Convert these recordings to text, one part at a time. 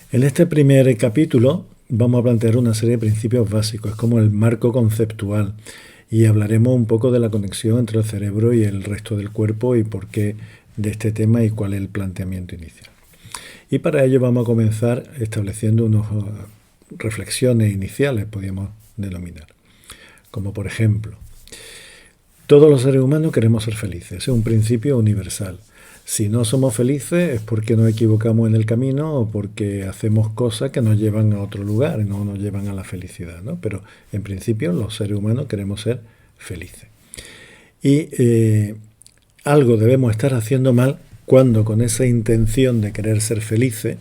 En este primer capítulo vamos a plantear una serie de principios básicos, es como el marco conceptual, y hablaremos un poco de la conexión entre el cerebro y el resto del cuerpo y por qué de este tema y cuál es el planteamiento inicial. Y para ello vamos a comenzar estableciendo unas reflexiones iniciales, podríamos denominar, como por ejemplo, todos los seres humanos queremos ser felices, es un principio universal. Si no somos felices es porque nos equivocamos en el camino o porque hacemos cosas que nos llevan a otro lugar, no nos llevan a la felicidad, ¿no? Pero en principio los seres humanos queremos ser felices. Y algo debemos estar haciendo mal cuando con esa intención de querer ser felices,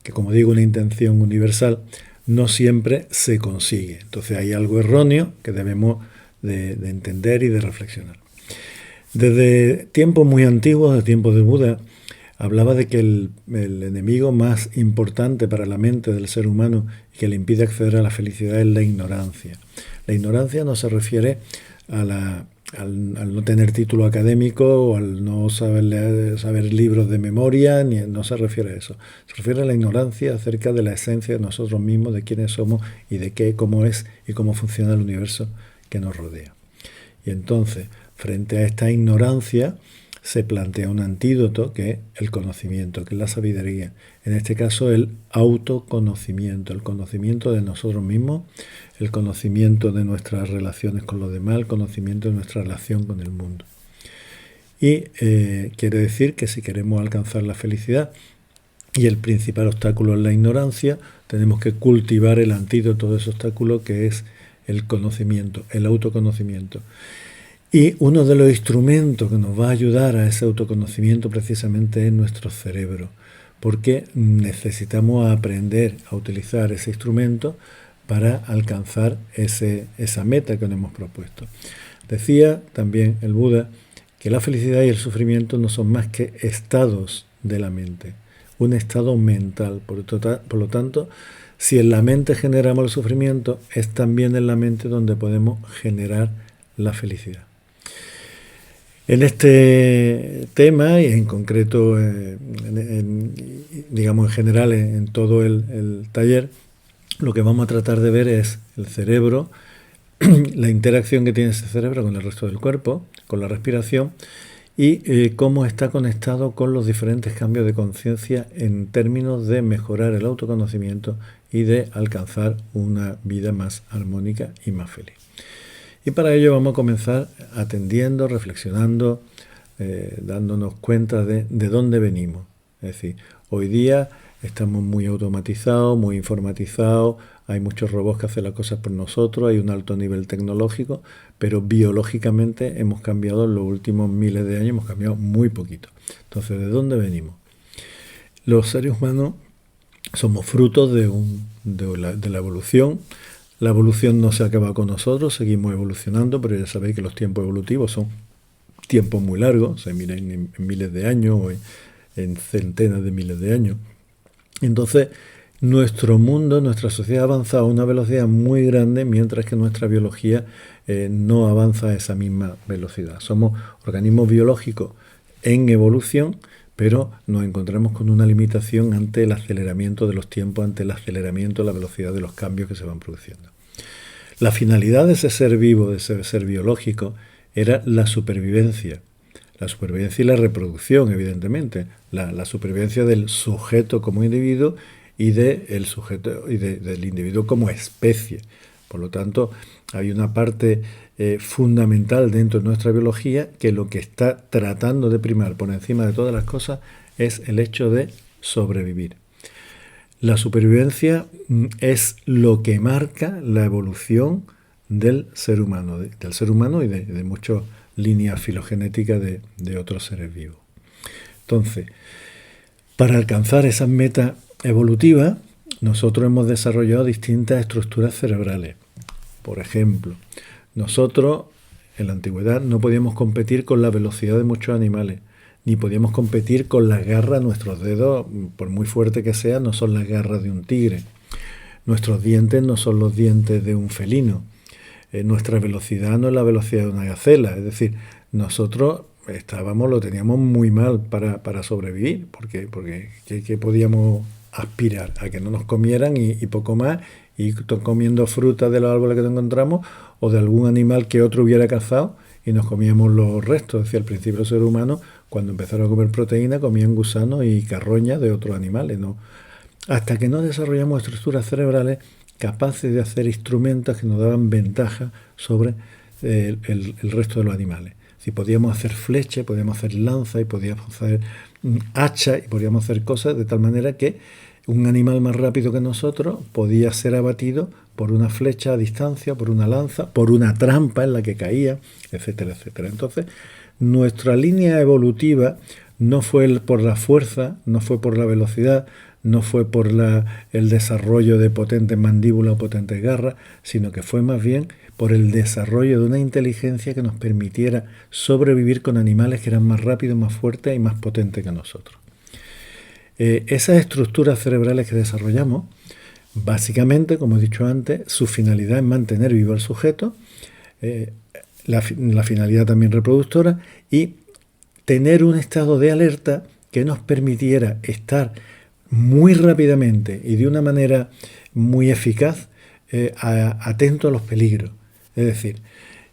que como digo una intención universal, no siempre se consigue. Entonces hay algo erróneo que debemos de entender y de reflexionar. Desde tiempos muy antiguos, de tiempos de Buda, hablaba de que el enemigo más importante para la mente del ser humano y que le impide acceder a la felicidad es la ignorancia. La ignorancia no se refiere al no tener título académico o al no saber libros de memoria, no se refiere a eso. Se refiere a la ignorancia acerca de la esencia de nosotros mismos, de quiénes somos y de qué, cómo es y cómo funciona el universo que nos rodea. Y entonces, frente a esta ignorancia, se plantea un antídoto que es el conocimiento, que es la sabiduría. En este caso, el autoconocimiento, el conocimiento de nosotros mismos, el conocimiento de nuestras relaciones con los demás, el conocimiento de nuestra relación con el mundo. Y quiere decir que si queremos alcanzar la felicidad y el principal obstáculo es la ignorancia, tenemos que cultivar el antídoto de ese obstáculo que es el conocimiento, el autoconocimiento. Y uno de los instrumentos que nos va a ayudar a ese autoconocimiento precisamente es nuestro cerebro, porque necesitamos aprender a utilizar ese instrumento para alcanzar esa meta que nos hemos propuesto. Decía también el Buda que la felicidad y el sufrimiento no son más que estados de la mente, un estado mental. Por lo tanto, si en la mente generamos el sufrimiento, es también en la mente donde podemos generar la felicidad. En este tema y en concreto, digamos en general en todo el taller, lo que vamos a tratar de ver es el cerebro, la interacción que tiene ese cerebro con el resto del cuerpo, con la respiración y cómo está conectado con los diferentes cambios de conciencia en términos de mejorar el autoconocimiento y de alcanzar una vida más armónica y más feliz. Y para ello vamos a comenzar atendiendo, reflexionando, dándonos cuenta de dónde venimos. Es decir, hoy día estamos muy automatizados, muy informatizados, hay muchos robots que hacen las cosas por nosotros, hay un alto nivel tecnológico, pero biológicamente hemos cambiado en los últimos miles de años, hemos cambiado muy poquito. Entonces, ¿de dónde venimos? Los seres humanos somos frutos de la evolución. La evolución no se acaba con nosotros, seguimos evolucionando, pero ya sabéis que los tiempos evolutivos son tiempos muy largos, se miran en miles de años o en centenas de miles de años. Entonces, nuestro mundo, nuestra sociedad ha avanzado a una velocidad muy grande, mientras que nuestra biología no avanza a esa misma velocidad. Somos organismos biológicos en evolución, pero nos encontramos con una limitación ante el aceleramiento de los tiempos, ante el aceleramiento de la velocidad de los cambios que se van produciendo. La finalidad de ese ser vivo, de ese ser biológico, era la supervivencia. La supervivencia y la reproducción, evidentemente. La supervivencia del sujeto como individuo y del sujeto y del individuo como especie. Por lo tanto, hay una parte fundamental dentro de nuestra biología que lo que está tratando de primar por encima de todas las cosas es el hecho de sobrevivir. La supervivencia es lo que marca la evolución del ser humano y de muchas líneas filogenéticas de otros seres vivos. Entonces, para alcanzar esas metas evolutivas, nosotros hemos desarrollado distintas estructuras cerebrales. Por ejemplo, nosotros en la antigüedad no podíamos competir con la velocidad de muchos animales, ni podíamos competir con las garras. Nuestros dedos, por muy fuerte que sean, no son las garras de un tigre. Nuestros dientes no son los dientes de un felino. Nuestra velocidad no es la velocidad de una gacela. Es decir, nosotros lo teníamos muy mal para sobrevivir, porque ¿qué podíamos aspirar, a que no nos comieran y poco más, y comiendo frutas de los árboles que nos encontramos o de algún animal que otro hubiera cazado y nos comíamos los restos. Decía, al principio los seres humanos, cuando empezaron a comer proteína, comían gusanos y carroñas de otros animales, ¿no? Hasta que no desarrollamos estructuras cerebrales capaces de hacer instrumentos que nos daban ventaja sobre el resto de los animales. Si podíamos hacer flechas, podíamos hacer lanzas y podíamos hacer hachas y podíamos hacer cosas de tal manera que un animal más rápido que nosotros podía ser abatido por una flecha a distancia, por una lanza, por una trampa en la que caía, etcétera, etcétera. Entonces, nuestra línea evolutiva no fue por la fuerza, no fue por la velocidad, no fue por el desarrollo de potentes mandíbulas o potentes garras, sino que fue más bien por el desarrollo de una inteligencia que nos permitiera sobrevivir con animales que eran más rápidos, más fuertes y más potentes que nosotros. Esas estructuras cerebrales que desarrollamos, básicamente, como he dicho antes, su finalidad es mantener vivo al sujeto, la finalidad también reproductora, y tener un estado de alerta que nos permitiera estar muy rápidamente y de una manera muy eficaz atento a los peligros. Es decir,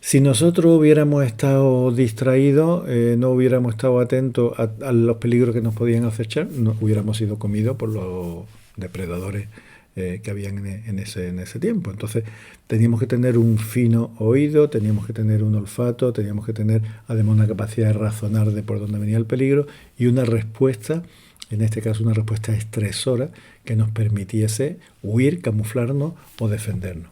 si nosotros hubiéramos estado distraídos, no hubiéramos estado atentos a los peligros que nos podían acechar, no hubiéramos sido comidos por los depredadores que habían en ese tiempo. Entonces teníamos que tener un fino oído, teníamos que tener un olfato, teníamos que tener además una capacidad de razonar de por dónde venía el peligro y una respuesta, en este caso una respuesta estresora, que nos permitiese huir, camuflarnos o defendernos.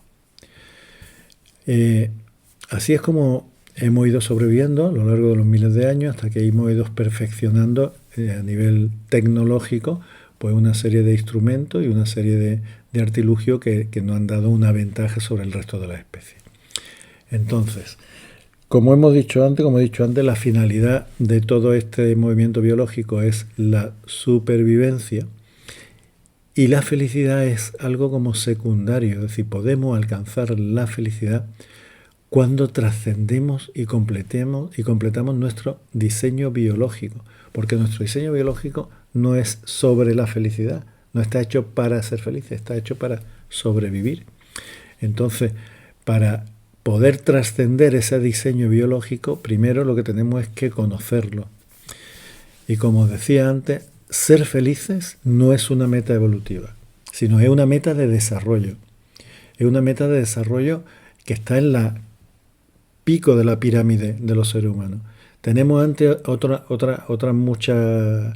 Así es como hemos ido sobreviviendo a lo largo de los miles de años hasta que hemos ido perfeccionando a nivel tecnológico pues una serie de instrumentos y una serie de artilugios que nos han dado una ventaja sobre el resto de las especies. Entonces, como he dicho antes, la finalidad de todo este movimiento biológico es la supervivencia y la felicidad es algo como secundario, es decir, podemos alcanzar la felicidad cuando trascendemos y completamos nuestro diseño biológico, porque nuestro diseño biológico no es sobre la felicidad, no está hecho para ser felices, está hecho para sobrevivir. Entonces, para poder trascender ese diseño biológico, primero lo que tenemos es que conocerlo. Y como decía antes, ser felices no es una meta evolutiva, sino es una meta de desarrollo. Es una meta de desarrollo que está en la pico de la pirámide de los seres humanos. Tenemos antes otras muchas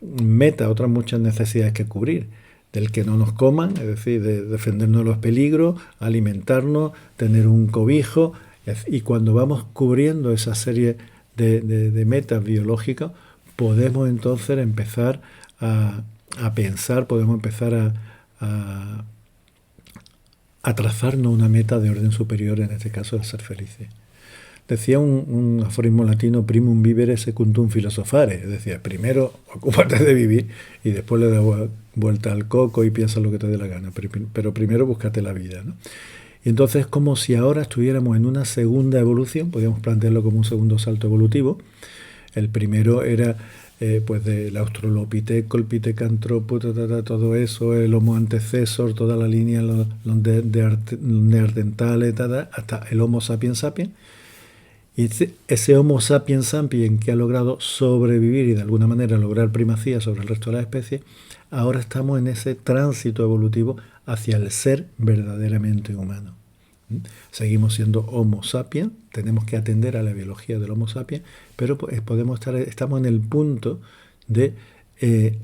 metas, otras muchas necesidades que cubrir. Del que no nos coman, es decir, de defendernos de los peligros, alimentarnos, tener un cobijo. Y cuando vamos cubriendo esa serie de metas biológicas, podemos entonces empezar a pensar, podemos empezar a trazarnos una meta de orden superior, en este caso, de ser felices. Decía un aforismo latino, primum vivere secundum philosophare, es decir, primero ocúpate de vivir y después le das vuelta al coco y piensa lo que te dé la gana, pero primero búscate la vida, ¿no? Y entonces es como si ahora estuviéramos en una segunda evolución, podríamos plantearlo como un segundo salto evolutivo. El primero era pues del Australopithecus, el Pithecanthropus, todo eso, el Homo antecessor, toda la línea, los neandertales, hasta el Homo sapiens sapiens. Y ese Homo sapiens sapiens que ha logrado sobrevivir y de alguna manera lograr primacía sobre el resto de las especies, ahora estamos en ese tránsito evolutivo hacia el ser verdaderamente humano. Seguimos siendo Homo sapiens, tenemos que atender a la biología del Homo sapiens, pero estamos en el punto de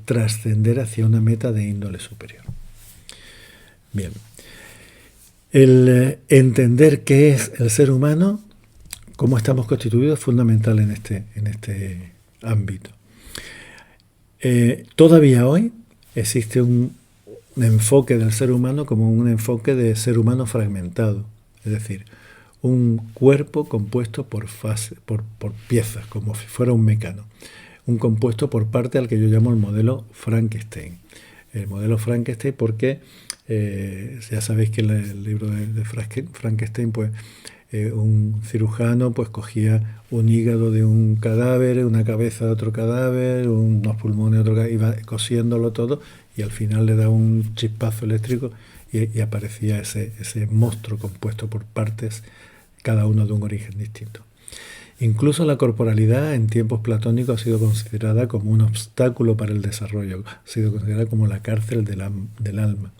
trascender hacia una meta de índole superior. Bien, el entender qué es el ser humano, cómo estamos constituidos, es fundamental en este ámbito. Todavía hoy existe un enfoque del ser humano como un enfoque de ser humano fragmentado, es decir, un cuerpo compuesto por piezas, como si fuera un mecano, un compuesto por parte al que yo llamo el modelo Frankenstein. El modelo Frankenstein porque ya sabéis que el libro de Frankenstein, pues un cirujano pues cogía un hígado de un cadáver, una cabeza de otro cadáver, unos pulmones de otro cadáver, iba cosiéndolo todo y al final le daba un chispazo eléctrico y aparecía ese monstruo compuesto por partes, cada uno de un origen distinto. Incluso la corporalidad en tiempos platónicos ha sido considerada como un obstáculo para el desarrollo, ha sido considerada como la cárcel del alma.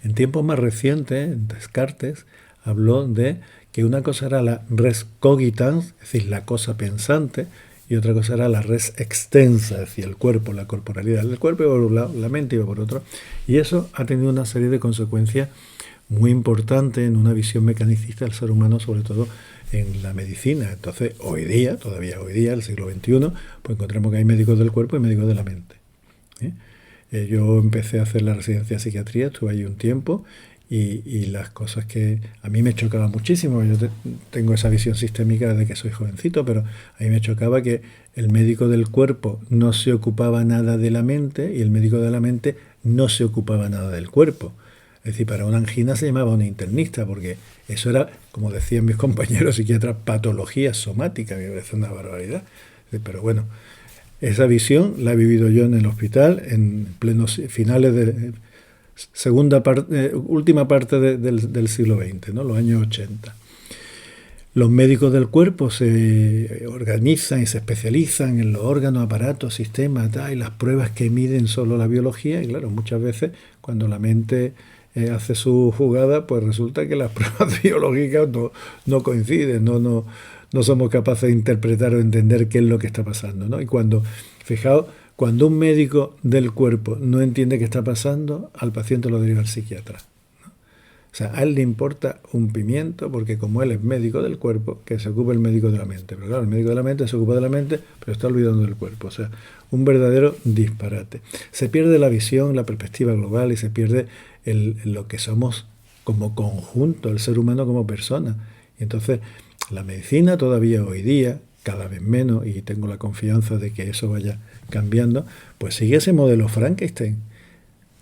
En tiempos más recientes, Descartes habló de que una cosa era la res cogitans, es decir, la cosa pensante, y otra cosa era la res extensa, es decir, el cuerpo, la corporalidad. El cuerpo iba por un lado, la mente iba por otro, y eso ha tenido una serie de consecuencias muy importantes en una visión mecanicista del ser humano, sobre todo en la medicina. Entonces, todavía hoy día, el siglo XXI, pues encontramos que hay médicos del cuerpo y médicos de la mente. Yo empecé a hacer la residencia de psiquiatría, estuve ahí un tiempo, y las cosas que a mí me chocaban muchísimo, yo tengo esa visión sistémica desde que soy jovencito, pero a mí me chocaba que el médico del cuerpo no se ocupaba nada de la mente y el médico de la mente no se ocupaba nada del cuerpo. Es decir, para una angina se llamaba un internista, porque eso era, como decían mis compañeros psiquiatras, patología somática, me parece una barbaridad. Pero bueno, esa visión la he vivido yo en el hospital, en plenos finales de última parte del siglo XX, ¿no? Los años 80. Los médicos del cuerpo se organizan y se especializan en los órganos, aparatos, sistemas, y las pruebas que miden solo la biología, y claro, muchas veces cuando la mente hace su jugada, pues resulta que las pruebas biológicas no coinciden, no somos capaces de interpretar o entender qué es lo que está pasando, ¿no? Y fijaos, cuando un médico del cuerpo no entiende qué está pasando, al paciente lo deriva al psiquiatra, ¿no? O sea, a él le importa un pimiento, porque como él es médico del cuerpo, que se ocupe el médico de la mente. Pero claro, el médico de la mente se ocupa de la mente, pero está olvidando del cuerpo. O sea, un verdadero disparate. Se pierde la visión, la perspectiva global, y se pierde lo que somos como conjunto, el ser humano como persona. Y entonces, la medicina todavía hoy día, cada vez menos, y tengo la confianza de que eso vaya cambiando, pues sigue ese modelo Frankenstein.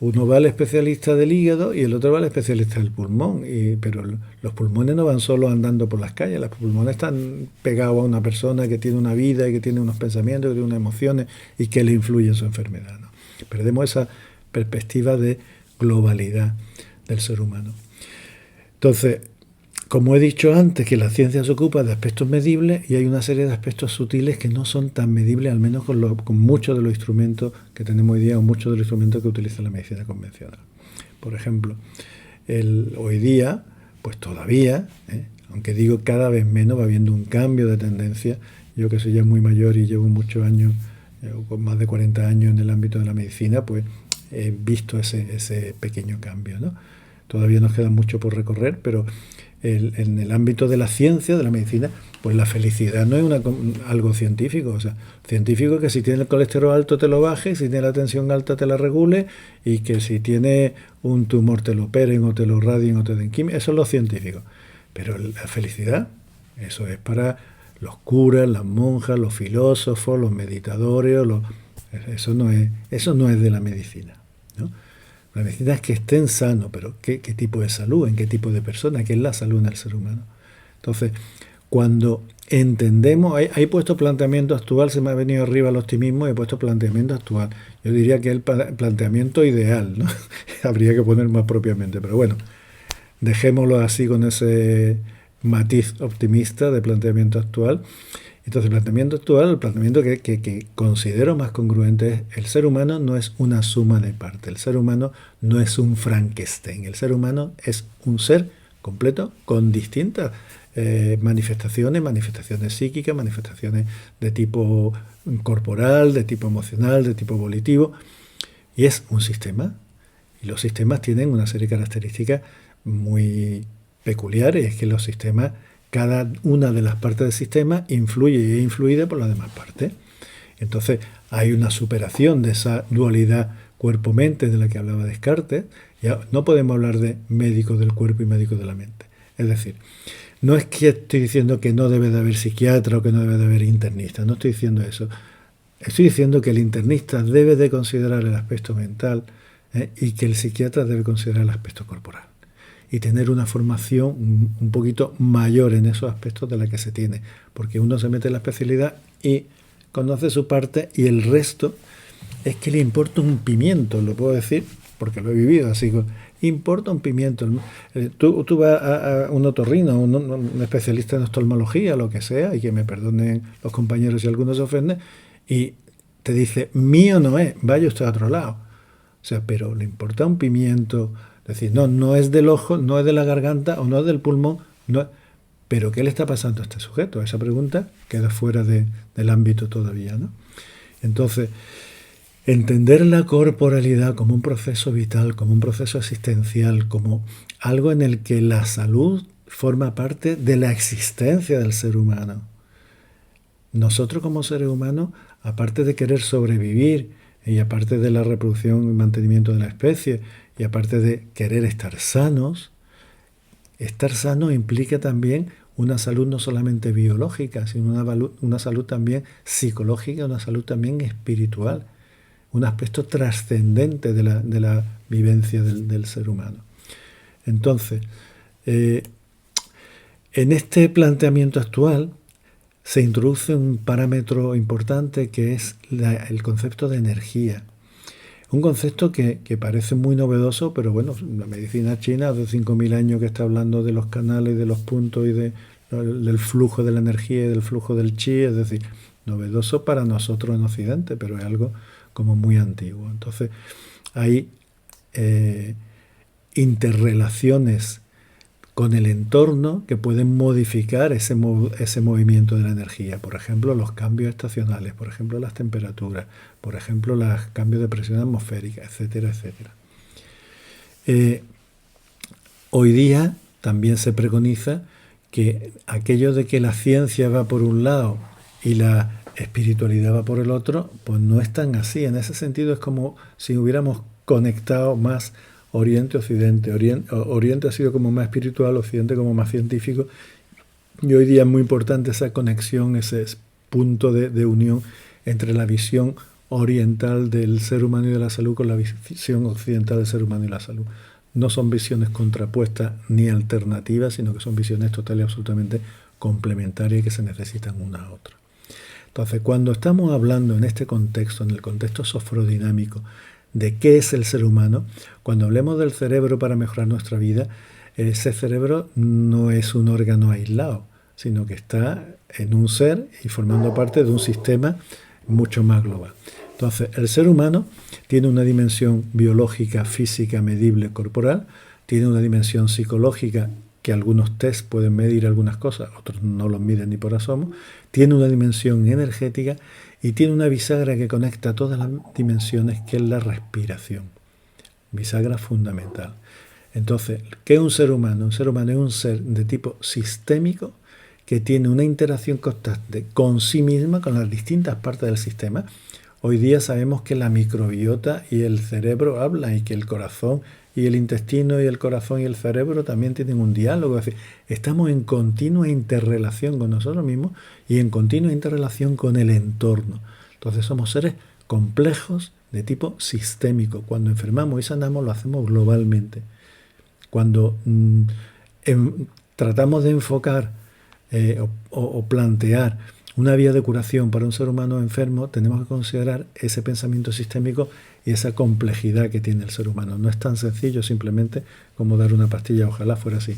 Uno va al especialista del hígado y el otro va al especialista del pulmón, pero los pulmones no van solo andando por las calles, los pulmones están pegados a una persona que tiene una vida y que tiene unos pensamientos, que tiene unas emociones y que le influye en su enfermedad, ¿no? Perdemos esa perspectiva de globalidad del ser humano. Entonces, como he dicho antes, que la ciencia se ocupa de aspectos medibles y hay una serie de aspectos sutiles que no son tan medibles, al menos con muchos de los instrumentos que tenemos hoy día o muchos de los instrumentos que utiliza la medicina convencional. Por ejemplo, hoy día, pues todavía, aunque digo cada vez menos, va habiendo un cambio de tendencia. Yo que soy ya muy mayor y llevo muchos años, con más de 40 años en el ámbito de la medicina, pues he visto ese pequeño cambio, ¿no? Todavía nos queda mucho por recorrer, pero en el ámbito de la ciencia, de la medicina, pues la felicidad no es algo científico. O sea, científico que si tiene el colesterol alto te lo baje, si tiene la tensión alta te la regule, y que si tiene un tumor te lo operen o te lo radien o te den quimio. Eso es lo científico. Pero la felicidad, eso es para los curas, las monjas, los filósofos, los meditadores, eso no es de la medicina, ¿no? La medicina es que estén sanos, pero ¿qué tipo de salud? ¿En qué tipo de persona? ¿Qué es la salud en el ser humano? Entonces, cuando entendemos, he puesto planteamiento actual, se me ha venido arriba el optimismo y he puesto planteamiento actual. Yo diría que es el planteamiento ideal, ¿no? Habría que poner más propiamente, pero bueno, dejémoslo así con ese matiz optimista de planteamiento actual. Entonces, el planteamiento actual, el planteamiento que considero más congruente es: el ser humano no es una suma de partes, el ser humano no es un Frankenstein, el ser humano es un ser completo con distintas manifestaciones psíquicas, manifestaciones de tipo corporal, de tipo emocional, de tipo volitivo, y es un sistema. Y los sistemas tienen una serie de características muy peculiares, es que los sistemas, cada una de las partes del sistema influye y es influida por las demás partes. Entonces hay una superación de esa dualidad cuerpo-mente de la que hablaba Descartes. Ya no podemos hablar de médicos del cuerpo y médicos de la mente. Es decir, no es que estoy diciendo que no debe de haber psiquiatra o que no debe de haber internista, no estoy diciendo eso. Estoy diciendo que el internista debe de considerar el aspecto mental, y que el psiquiatra debe considerar el aspecto corporal. Y tener una formación un poquito mayor en esos aspectos de la que se tiene, porque uno se mete en la especialidad y conoce su parte y el resto es que le importa un pimiento, lo puedo decir porque lo he vivido, así que importa un pimiento. Tú vas a un otorrino, un especialista en oftalmología, lo que sea, y que me perdonen los compañeros si algunos se ofenden, y te dice, mío no es, vaya usted a otro lado. O sea, pero le importa un pimiento, decir, no, no es del ojo, no es de la garganta o no es del pulmón, no, pero ¿qué le está pasando a este sujeto? Esa pregunta queda fuera del ámbito todavía, ¿no? Entonces, entender la corporalidad como un proceso vital, como un proceso existencial, como algo en el que la salud forma parte de la existencia del ser humano. Nosotros como seres humanos, aparte de querer sobrevivir y aparte de la reproducción y mantenimiento de la especie y aparte de querer estar sano implica también una salud no solamente biológica, sino una salud también psicológica, una salud también espiritual, un aspecto trascendente de la vivencia del ser humano. Entonces, en este planteamiento actual se introduce un parámetro importante que es el concepto de energía. Un concepto que parece muy novedoso, pero bueno, la medicina china hace 5.000 años que está hablando de los canales, de los puntos y del flujo de la energía y del flujo del chi, es decir, novedoso para nosotros en Occidente, pero es algo como muy antiguo. Entonces, hay interrelaciones con el entorno que pueden modificar ese movimiento de la energía. Por ejemplo, los cambios estacionales, por ejemplo, las temperaturas, por ejemplo, los cambios de presión atmosférica, etcétera, etcétera. Hoy día también se preconiza que aquello de que la ciencia va por un lado y la espiritualidad va por el otro, pues no es tan así. En ese sentido es como si hubiéramos conectado más Oriente-Occidente. Oriente ha sido como más espiritual, Occidente como más científico. Y hoy día es muy importante esa conexión, ese punto de unión entre la visión oriental del ser humano y de la salud con la visión occidental del ser humano y la salud. No son visiones contrapuestas ni alternativas, sino que son visiones total y absolutamente complementarias y que se necesitan una a otra. Entonces, cuando estamos hablando en este contexto, en el contexto sofrodinámico, de qué es el ser humano, cuando hablemos del cerebro para mejorar nuestra vida, ese cerebro no es un órgano aislado, sino que está en un ser y formando parte de un sistema mucho más global. Entonces, el ser humano tiene una dimensión biológica, física, medible, corporal, tiene una dimensión psicológica, que algunos test pueden medir algunas cosas, otros no los miden ni por asomo, tiene una dimensión energética y tiene una bisagra que conecta todas las dimensiones, que es la respiración. Bisagra fundamental. Entonces, ¿qué es un ser humano? Un ser humano es un ser de tipo sistémico que tiene una interacción constante con sí misma, con las distintas partes del sistema. Hoy día sabemos que la microbiota y el cerebro hablan y que el corazón y el intestino y el corazón y el cerebro también tienen un diálogo. Es decir, estamos en continua interrelación con nosotros mismos y en continua interrelación con el entorno. Entonces somos seres complejos de tipo sistémico. Cuando enfermamos y sanamos lo hacemos globalmente. Cuando tratamos de enfocar o plantear una vía de curación para un ser humano enfermo, tenemos que considerar ese pensamiento sistémico y esa complejidad que tiene el ser humano. No es tan sencillo simplemente como dar una pastilla, ojalá fuera así.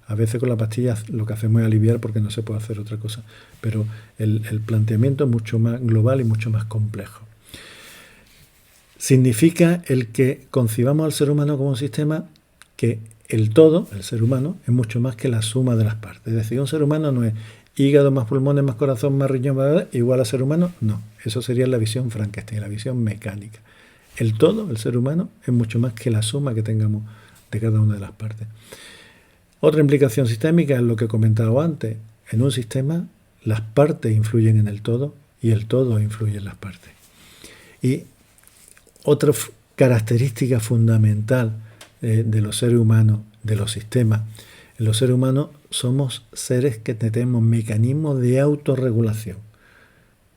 A veces con la pastilla lo que hacemos es aliviar porque no se puede hacer otra cosa, pero el planteamiento es mucho más global y mucho más complejo. Significa el que concibamos al ser humano como un sistema que el todo, el ser humano, es mucho más que la suma de las partes. Es decir, un ser humano no es hígado más pulmones más corazón más riñón igual a ser humano. No, eso sería la visión Frankenstein, la visión mecánica. El todo, el ser humano, es mucho más que la suma que tengamos de cada una de las partes. Otra implicación sistémica es lo que he comentado antes. En un sistema, las partes influyen en el todo y el todo influye en las partes. Y otra característica fundamental de los seres humanos, de los sistemas, en los seres humanos somos seres que tenemos mecanismos de autorregulación.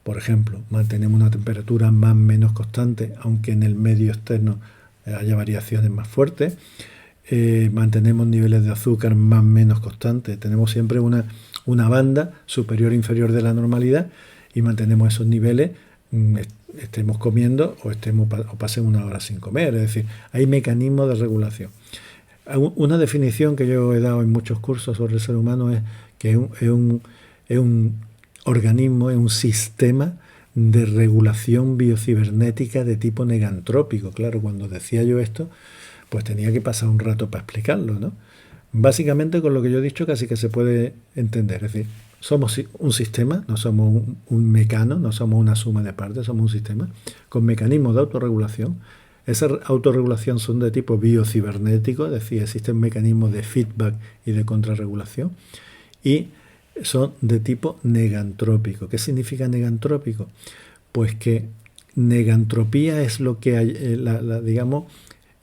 Por ejemplo, mantenemos una temperatura más o menos constante, aunque en el medio externo haya variaciones más fuertes. Mantenemos niveles de azúcar más o menos constantes. Tenemos siempre una banda superior e inferior de la normalidad y mantenemos esos niveles estemos comiendo o pasen una hora sin comer. Es decir, hay mecanismos de regulación. Una definición que yo he dado en muchos cursos sobre el ser humano es que es un organismo, es un sistema de regulación biocibernética de tipo negantrópico. Claro, cuando decía yo esto, pues tenía que pasar un rato para explicarlo, ¿no? Básicamente con lo que yo he dicho casi que se puede entender. Es decir, somos un sistema, no somos un mecano, no somos una suma de partes, somos un sistema con mecanismos de autorregulación. Esas autorregulación son de tipo biocibernético, es decir, existen mecanismos de feedback y de contrarregulación, y son de tipo negantrópico. ¿Qué significa negantrópico? Pues que negantropía es lo que hay, digamos,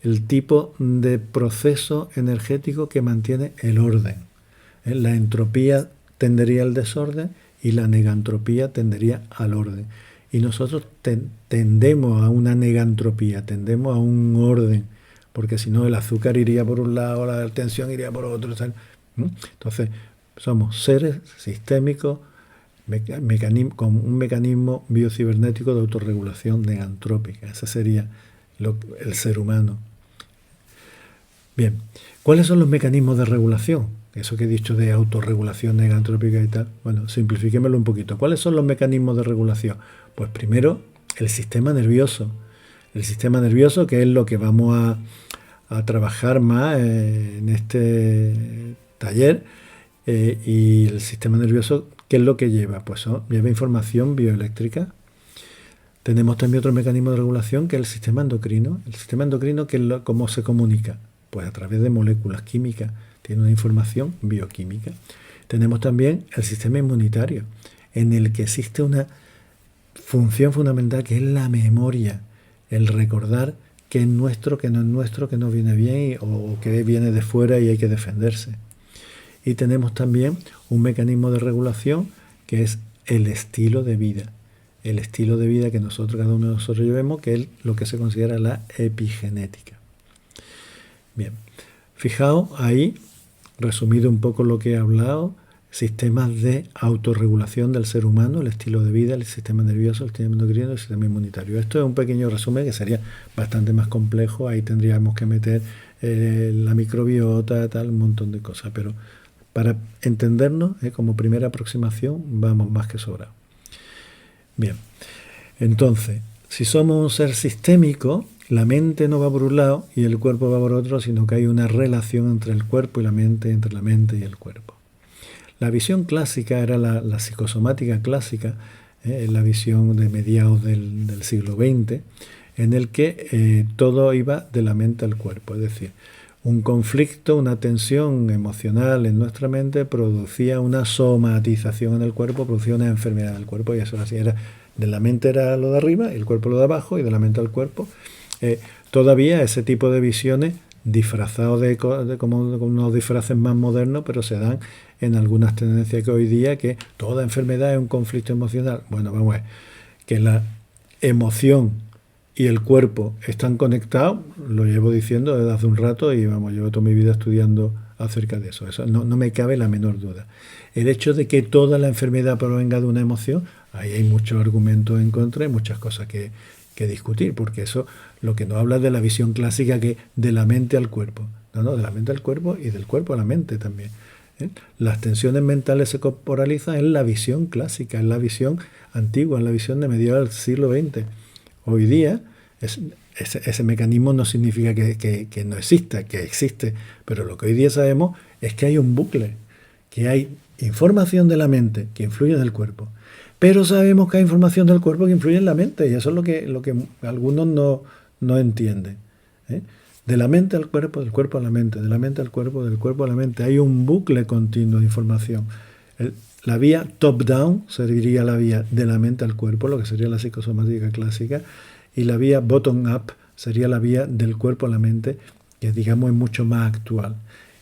el tipo de proceso energético que mantiene el orden. La entropía tendería al desorden y la negantropía tendería al orden. Y nosotros tendemos a una negantropía, tendemos a un orden, porque si no el azúcar iría por un lado, la tensión iría por otro. ¿Tal? Entonces, somos seres sistémicos con un mecanismo biocibernético de autorregulación negantrópica. Ese sería el ser humano. Bien, ¿cuáles son los mecanismos de regulación? Eso que he dicho de autorregulación negantrópica y tal. Bueno, simplifiquémoslo un poquito. ¿Cuáles son los mecanismos de regulación? Pues primero, el sistema nervioso. El sistema nervioso, que es lo que vamos a trabajar más en este taller. Y el sistema nervioso, ¿qué es lo que lleva? Pues lleva información bioeléctrica. Tenemos también otro mecanismo de regulación que es el sistema endocrino. El sistema endocrino, ¿cómo se comunica? Pues a través de moléculas químicas. Tiene una información bioquímica. Tenemos también el sistema inmunitario, en el que existe una función fundamental que es la memoria, el recordar qué es nuestro, qué no es nuestro, qué nos viene bien o qué viene de fuera y hay que defenderse. Y tenemos también un mecanismo de regulación que es el estilo de vida. El estilo de vida que cada uno de nosotros llevemos, que es lo que se considera la epigenética. Bien, fijaos ahí, resumido un poco lo que he hablado, sistemas de autorregulación del ser humano, el estilo de vida, el sistema nervioso, el sistema endocrino y el sistema inmunitario. Esto es un pequeño resumen que sería bastante más complejo, ahí tendríamos que meter la microbiota, tal, un montón de cosas, pero para entendernos, como primera aproximación, vamos más que sobrado. Bien, entonces, si somos un ser sistémico, la mente no va por un lado y el cuerpo va por otro, sino que hay una relación entre el cuerpo y la mente, entre la mente y el cuerpo. La visión clásica era la psicosomática clásica, la visión de mediados del siglo XX, en el que todo iba de la mente al cuerpo, es decir, un conflicto, una tensión emocional en nuestra mente producía una somatización en el cuerpo, producía una enfermedad en el cuerpo, y eso así era. De la mente era lo de arriba, el cuerpo lo de abajo, y de la mente al cuerpo. Todavía ese tipo de visiones, disfrazados como unos disfraces más modernos, pero se dan en algunas tendencias que hoy día, que toda enfermedad es un conflicto emocional. Bueno, vamos a ver, que la emoción y el cuerpo están conectados, lo llevo diciendo desde hace un rato y llevo toda mi vida estudiando acerca de eso. Eso no me cabe la menor duda. El hecho de que toda la enfermedad provenga de una emoción, ahí hay muchos argumentos en contra y muchas cosas que discutir, porque eso lo que nos habla es de la visión clásica, que de la mente al cuerpo. No, de la mente al cuerpo y del cuerpo a la mente también. Las tensiones mentales se corporalizan en la visión clásica, en la visión antigua, en la visión de mediados del siglo XX. Hoy día ese mecanismo no significa que no exista, que existe, pero lo que hoy día sabemos es que hay un bucle, que hay información de la mente que influye en el cuerpo, pero sabemos que hay información del cuerpo que influye en la mente, y eso es lo que algunos no entienden. De la mente al cuerpo, del cuerpo a la mente, de la mente al cuerpo, del cuerpo a la mente. Hay un bucle continuo de información. La vía top-down sería la vía de la mente al cuerpo, lo que sería la psicosomática clásica, y la vía bottom-up sería la vía del cuerpo a la mente, que digamos es mucho más actual.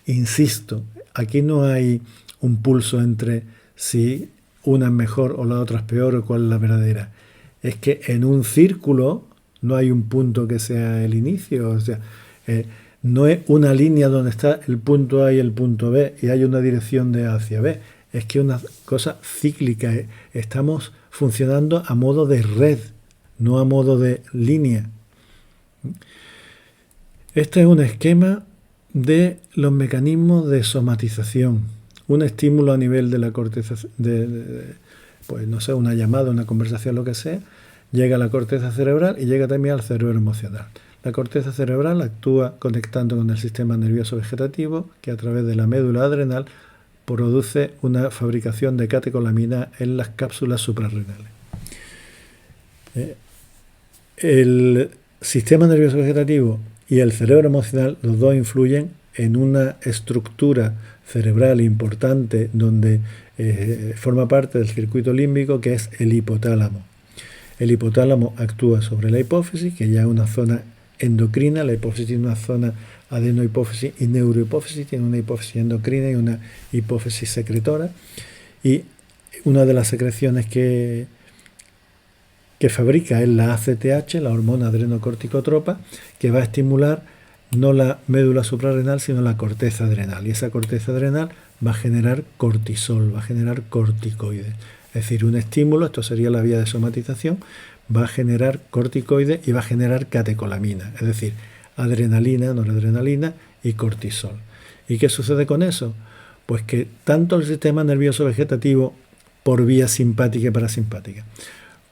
Insisto, aquí no hay un pulso entre si una es mejor o la otra es peor o cuál es la verdadera. Es que en un círculo no hay un punto que sea el inicio, o sea, no es una línea donde está el punto A y el punto B y hay una dirección de A hacia B. Es que es una cosa cíclica. Estamos funcionando a modo de red, no a modo de línea. Este es un esquema de los mecanismos de somatización. Un estímulo a nivel de la corteza, pues no sé, una llamada, una conversación, lo que sea, llega a la corteza cerebral y llega también al cerebro emocional. La corteza cerebral actúa conectando con el sistema nervioso vegetativo, que a través de la médula adrenal produce una fabricación de catecolamina en las cápsulas suprarrenales. El sistema nervioso vegetativo y el cerebro emocional, los dos influyen en una estructura cerebral importante donde forma parte del circuito límbico, que es el hipotálamo. El hipotálamo actúa sobre la hipófisis, que ya es una zona endocrina. La hipófisis tiene una zona adenohipófisis y neurohipófisis, tiene una hipófisis endocrina y una hipófisis secretora. Y una de las secreciones que fabrica es la ACTH, la hormona adrenocorticotropa, que va a estimular no la médula suprarrenal, sino la corteza adrenal. Y esa corteza adrenal va a generar cortisol, va a generar corticoides. Es decir, un estímulo, esto sería la vía de somatización, va a generar corticoides y va a generar catecolamina, es decir, adrenalina, noradrenalina y cortisol. ¿Y qué sucede con eso? Pues que tanto el sistema nervioso vegetativo por vía simpática y parasimpática,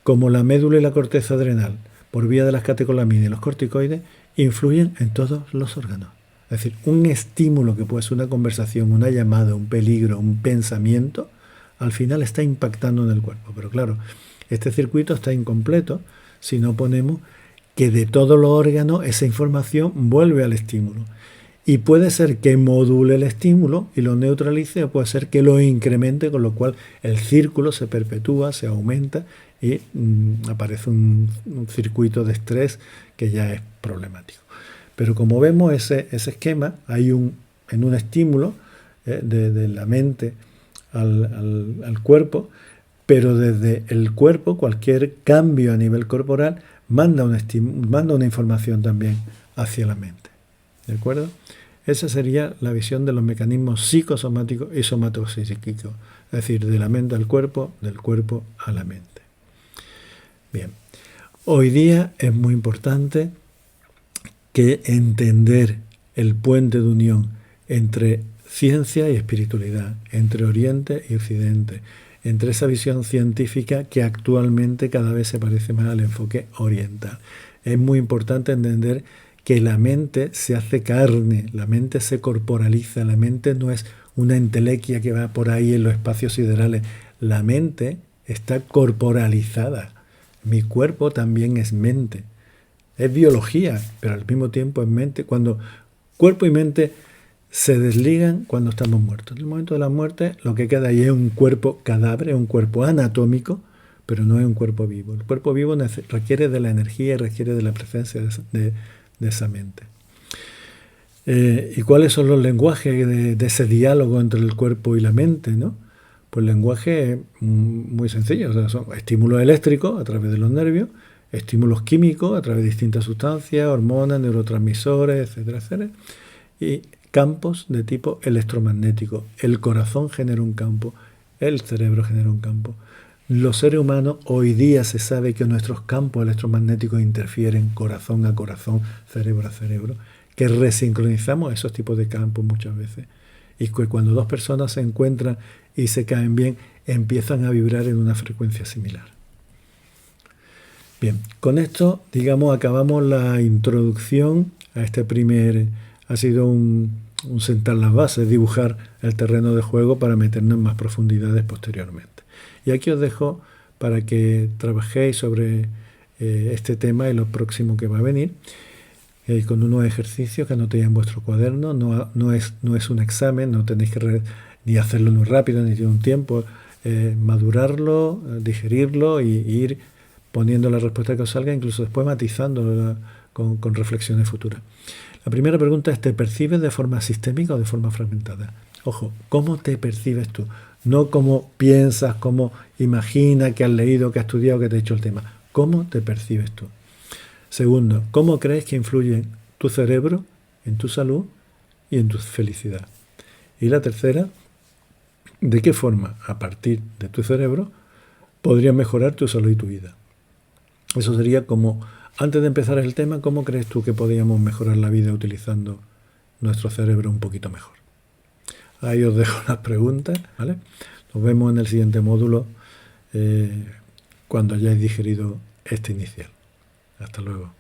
como la médula y la corteza adrenal, por vía de las catecolaminas y los corticoides, influyen en todos los órganos. Es decir, un estímulo que puede ser una conversación, una llamada, un peligro, un pensamiento, al final está impactando en el cuerpo. Pero claro, este circuito está incompleto si no ponemos que de todos los órganos esa información vuelve al estímulo. Y puede ser que module el estímulo y lo neutralice, o puede ser que lo incremente, con lo cual el círculo se perpetúa, se aumenta y aparece un circuito de estrés que ya es problemático. Pero como vemos ese esquema, hay en un estímulo de la mente al cuerpo, pero desde el cuerpo cualquier cambio a nivel corporal manda una información también hacia la mente. ¿De acuerdo? Esa sería la visión de los mecanismos psicosomáticos y somatopsíquicos, es decir, de la mente al cuerpo, del cuerpo a la mente. Bien, hoy día es muy importante que entender el puente de unión entre ciencia y espiritualidad, entre Oriente y Occidente, entre esa visión científica que actualmente cada vez se parece más al enfoque oriental. Es muy importante entender que la mente se hace carne, la mente se corporaliza, la mente no es una entelequia que va por ahí en los espacios siderales, la mente está corporalizada. Mi cuerpo también es mente, es biología, pero al mismo tiempo es mente. Cuando cuerpo y mente se desligan cuando estamos muertos. En el momento de la muerte lo que queda ahí es un cuerpo cadáver, es un cuerpo anatómico, pero no es un cuerpo vivo. El cuerpo vivo requiere de la energía y requiere de la presencia de esa mente. ¿Y cuáles son los lenguajes de ese diálogo entre el cuerpo y la mente, ¿no? Pues el lenguaje es muy sencillo, o sea, son estímulos eléctricos a través de los nervios, estímulos químicos a través de distintas sustancias, hormonas, neurotransmisores, etcétera, etcétera, y campos de tipo electromagnético. El corazón genera un campo, el cerebro genera un campo. Los seres humanos hoy día se sabe que nuestros campos electromagnéticos interfieren corazón a corazón, cerebro a cerebro, que resincronizamos esos tipos de campos muchas veces. Y que cuando dos personas se encuentran y se caen bien, empiezan a vibrar en una frecuencia similar. Bien, con esto, digamos, acabamos la introducción a este primer... Ha sido un sentar las bases, dibujar el terreno de juego para meternos en más profundidades posteriormente. Y aquí os dejo para que trabajéis sobre este tema y lo próximo que va a venir, con unos ejercicios que anotéis en vuestro cuaderno. No es un examen, no tenéis que ni hacerlo muy rápido, ni tiene un tiempo. Madurarlo, digerirlo y ir poniendo la respuesta que os salga, incluso después matizándola con reflexiones futuras. La primera pregunta es: ¿te percibes de forma sistémica o de forma fragmentada? Ojo, ¿cómo te percibes tú? No cómo piensas, cómo imaginas, que has leído, que has estudiado, que te ha hecho el tema. ¿Cómo te percibes tú? Segundo, ¿cómo crees que influye tu cerebro en tu salud y en tu felicidad? Y la tercera, ¿de qué forma, a partir de tu cerebro, podrías mejorar tu salud y tu vida? Eso sería como, antes de empezar el tema, ¿cómo crees tú que podríamos mejorar la vida utilizando nuestro cerebro un poquito mejor? Ahí os dejo las preguntas, ¿vale? Nos vemos en el siguiente módulo cuando hayáis digerido este inicial. Hasta luego.